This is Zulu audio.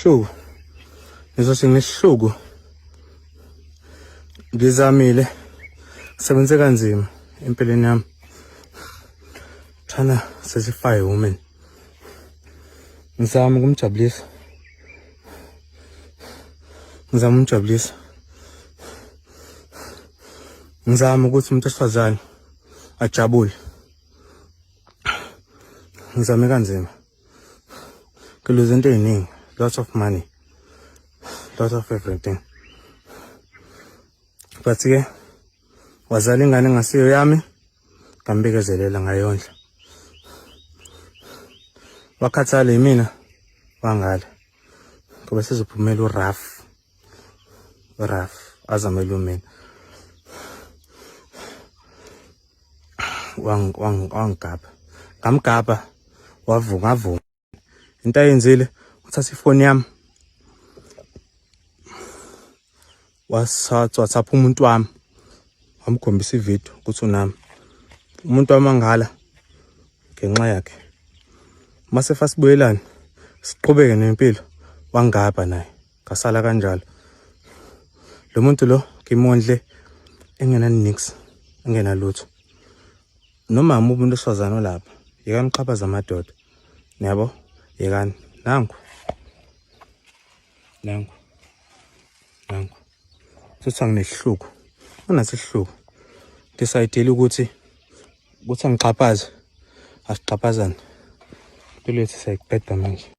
nginesihloko. Ngizothi nginesihloko. Ngizamile. Sebenze kanzima empilweni yami. Thana certified woman. Ngizama ukumjabulisa. Ngizama ukuthi umuntu esifazane ajabule. Ngizame kanzima. Ngiluze into eziningi, lots of money, lots of everything. But ke wazala ingane engasiyo yami, ngambekezelela ngayondla. Wakhathala yimina wangala. Ngoba sizophumela uRaf azamela umina. Wangigaba. Ngamgaba wavuka. Into ayenzile uthatha ifoni yami. WhatsApp umuntu wami. Wamkhombisa ivideo ukuthi unami. Umuntu wamangala ngenxa yakhe. Mase fasibuyelana siqhubeke nempilo wangaba naye. Ngasala kanjalo. Lo muntu lo ngimondle engena nix, engena lutho. Noma umuntu esifazana lapha, yekani uqhabaza amadoda. Yabo? Yekani nangu. Sithi nginesihloko. Unasihluku. Decidele ukuthi angixhaphaze. Asiqhaphazane. Impilo yethu siyayiqeda manje.